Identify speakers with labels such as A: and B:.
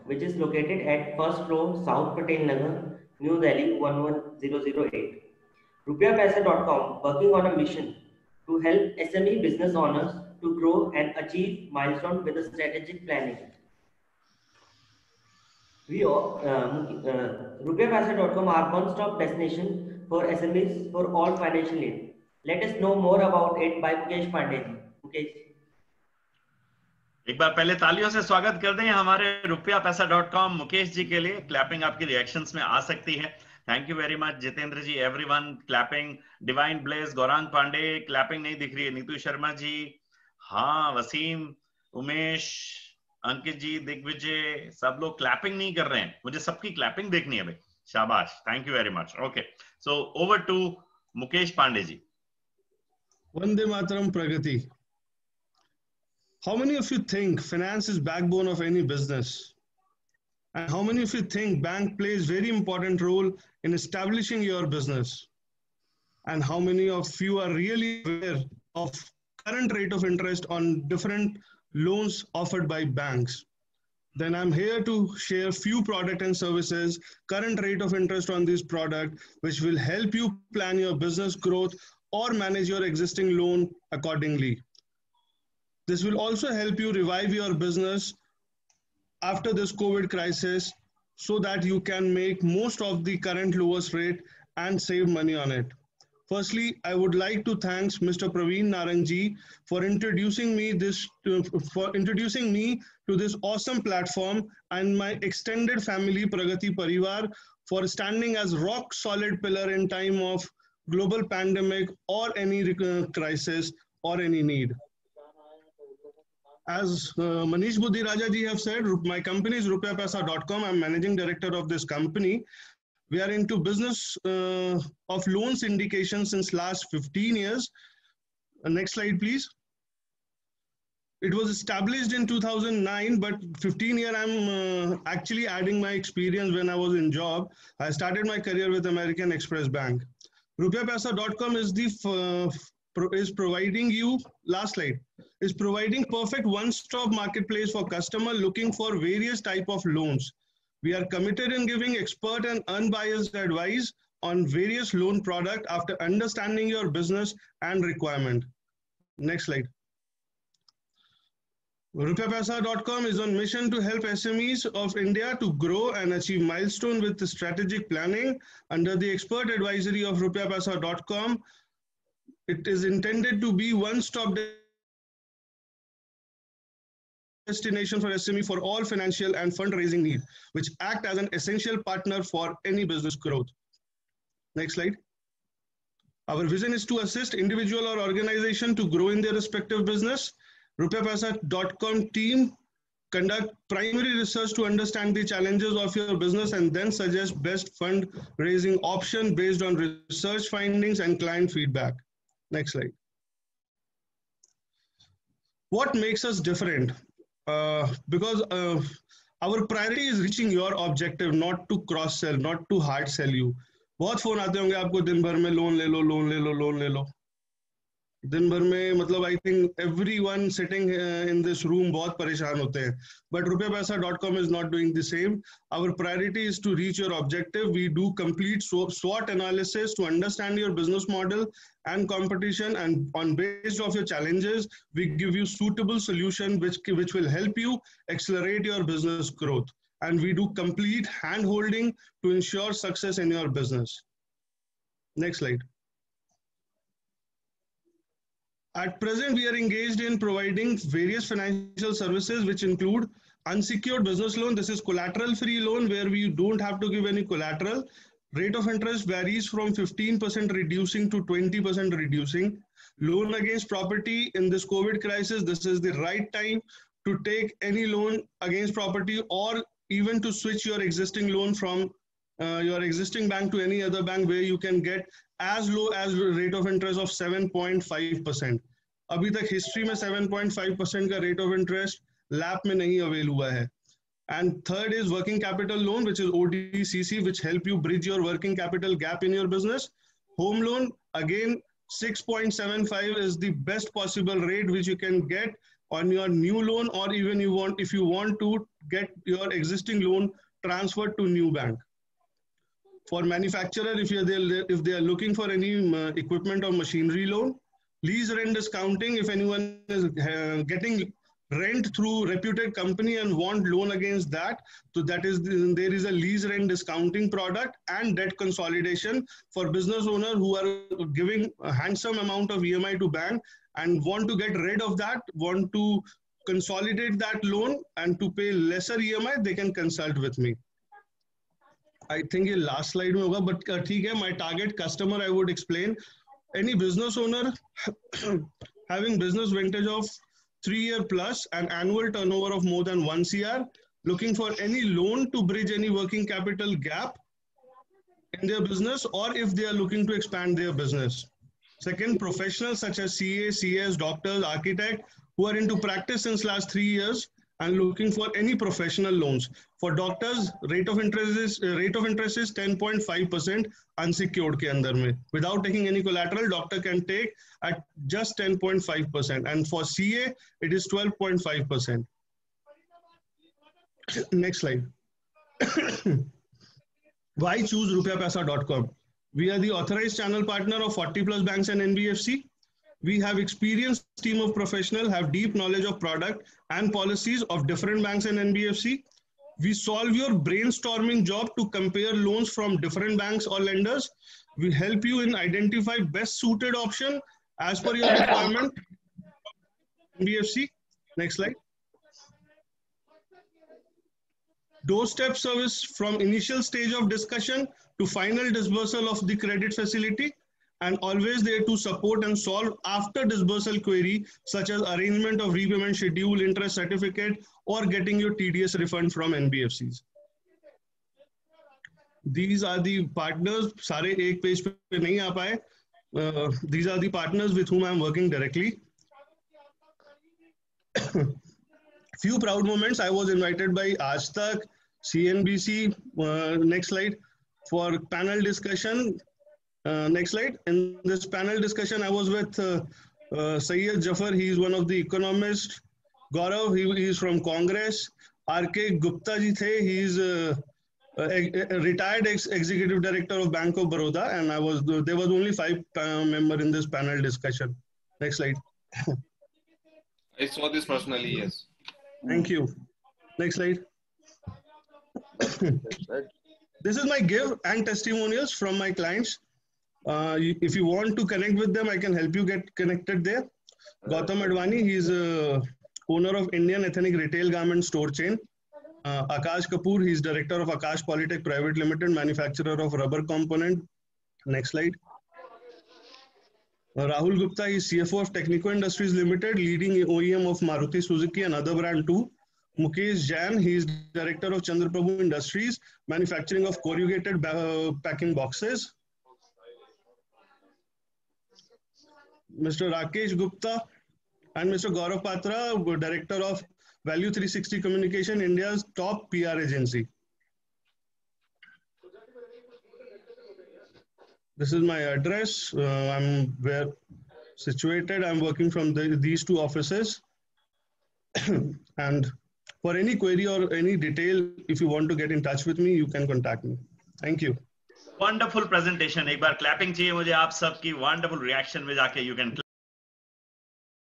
A: which is located at first floor, South Patel Nagar, New Delhi 11008. RupiaPaisa.com working on a mission to help SME business owners to grow and achieve milestones with a strategic planning. RupiaPaisa.com are one-stop destination for SMEs for all financial needs. Let us know more about it by Mukesh Pandey ji. Mukesh.
B: एक बार पहले तालियों से स्वागत कर दें हमारे rupiapesa.com Mukesh ji के लिए। क्लैपिंग आपकी रिएक्शंस में आ सकती है। Thank you very much Jitendra ji, everyone clapping, divine bless, Gaurang Pandey, clapping नहीं दिख रही है, नीतू शर्मा जी, हाँ वसीम, उमेश, अंकित जी, दिग्विजय, सब लोग क्लैपिंग नहीं कर रहे हैं, मुझे सबकी क्लैपिंग देखनी है भाई, शाबाश, thank you very much. Okay, so over to Mukesh Pandey ji.
C: Vande Mataram Pragati. How many of you think finance is backbone of any business? And how many of you think bank plays very important role in establishing your business? And how many of you are really aware of current rate of interest on different loans offered by banks? Then I'm here to share few product and services, current rate of interest on this product, which will help you plan your business growth or manage your existing loan accordingly. This will also help you revive your business after this COVID crisis so that you can make most of the current lowest rate and save money on it. Firstly, I would like to thank Mr. Praveen Narangji for introducing me to this awesome platform, and my extended family Pragati Parivar for standing as rock solid pillar in time of global pandemic or any crisis or any need. As Manish Buddhiraja ji have said, my company is RupiaPaisa.com. I'm managing director of this company. We are into business of loan syndication since last 15 years. Next slide, please. It was established in 2009, but 15 years I'm actually adding my experience when I was in job. I started my career with American Express Bank. RupiaPaisa.com is providing you, last slide, is providing perfect one-stop marketplace for customer looking for various type of loans. We are committed in giving expert and unbiased advice on various loan product after understanding your business and requirement. Next slide. RupiaPaisa.com is on mission to help SMEs of India to grow and achieve milestone with the strategic planning. Under the expert advisory of RupiaPaisa.com, it is intended to be one-stop destination for SME for all financial and fundraising needs, which act as an essential partner for any business growth. Next slide. Our vision is to assist individual or organization to grow in their respective business. RupiaPaisa.com team conduct primary research to understand the challenges of your business and then suggest best fundraising option based on research findings and client feedback. Next slide. What makes us different? Because our priority is reaching your objective, not to cross sell, not to hard sell you. बहुत phone आते होंगे आपको दिन भर में, loan ले लो, loan ले लो, loan ले लो. दिन भर में मतलब I think everyone sitting in this room बहुत परेशान होते हैं. But RupiaPaisa.com is not doing the same. Our priority is to reach your objective. We do complete SWOT analysis to understand your business model and competition, and on based of your challenges, we give you suitable solution which will help you accelerate your business growth. And we do complete hand holding to ensure success in your business. Next slide. At present, we are engaged in providing various financial services, which include unsecured business loan. This is collateral-free loan where we don't have to give any collateral. Rate of interest varies from 15% reducing to 20% reducing. Loan against property in this COVID crisis, this is the right time to take any loan against property or even to switch your existing loan from your existing bank to any other bank where you can get as low as rate of interest of 7.5%. अभी तक history में 7.5% का rate of interest lap में नहीं avail हुआ है. And third is working capital loan, which is ODCC, which help you bridge your working capital gap in your business. Home loan, again, 6.75 is the best possible rate which you can get on your new loan, or even if you want to get your existing loan transferred to new bank. For manufacturer, if they are looking for any equipment or machinery loan, lease rent discounting, if anyone is getting rent through reputed company and want loan against that, so that is there is a lease rent discounting product, and debt consolidation for business owner who are giving a handsome amount of EMI to bank and want to get rid of that, want to consolidate that loan and to pay lesser EMI, they can consult with me. I think ये last slide में होगा, but ठीक है, my target customer I would explain. Any business owner having business vintage of 3-year plus and annual turnover of more than 1 CR, looking for any loan to bridge any working capital gap in their business, or if they are looking to expand their business. Second, professionals such as CA, CS, doctors, architect, who are into practice since last 3 years and looking for any professional loans. For doctors, rate of interest is 10.5% unsecured के अंदर में. Without taking any collateral, doctor can take at just 10.5%, and for CA it is 12.5%. Next slide. Why choose rupiapaisa.com? We are the authorized channel partner of 40 plus banks and NBFC. We have experienced team of professionals, have deep knowledge of product and policies of different banks and NBFC. We solve your brainstorming job to compare loans from different banks or lenders. We help you in identify best suited option as per your requirement. NBFC. Next slide. Doorstep service from initial stage of discussion to final disbursal of the credit facility, and always there to support and solve after disbursal query such as arrangement of repayment schedule, interest certificate, or getting your TDS refund from NBFCs. These are the partners. सारे एक page पे नहीं आ पाए. These are the partners with whom I am working directly. Few proud moments. I was invited by Aaj Tak, CNBC, next slide, for panel discussion. Next slide. In this panel discussion, I was with Syed Jafar. He is one of the economists. Gaurav, he is from Congress. R.K. Gupta ji the. He is a retired executive director of Bank of Baroda, and there was only 5 members in this panel discussion. Next slide.
D: I saw this personally, yes.
C: Thank you. Next slide. This is my give and testimonials from my clients. If you want to connect with them, I can help you get connected there. Gautam Advani, he is owner of Indian Ethnic Retail Garment Store Chain. Akash Kapoor, he is director of Akash Polytech Private Limited, manufacturer of rubber component. Next slide. Rahul Gupta is CFO of Technico Industries Limited, leading OEM of Maruti Suzuki and other brand too. Mukesh Jain, he is director of Chandraprabhu Industries, manufacturing of corrugated packing boxes. Mr. Rakesh Gupta and Mr. Gaurav Patra, director of Value 360 Communication, India's top PR agency. This is my address. I'm where situated. I'm working from these 2 offices. And for any query or any detail, if you want to get in touch with me, you can contact me. Thank you.
B: Wonderful presentation. एक बार clapping चाहिए मुझे आप सबकी. Wonderful reaction में जाके you can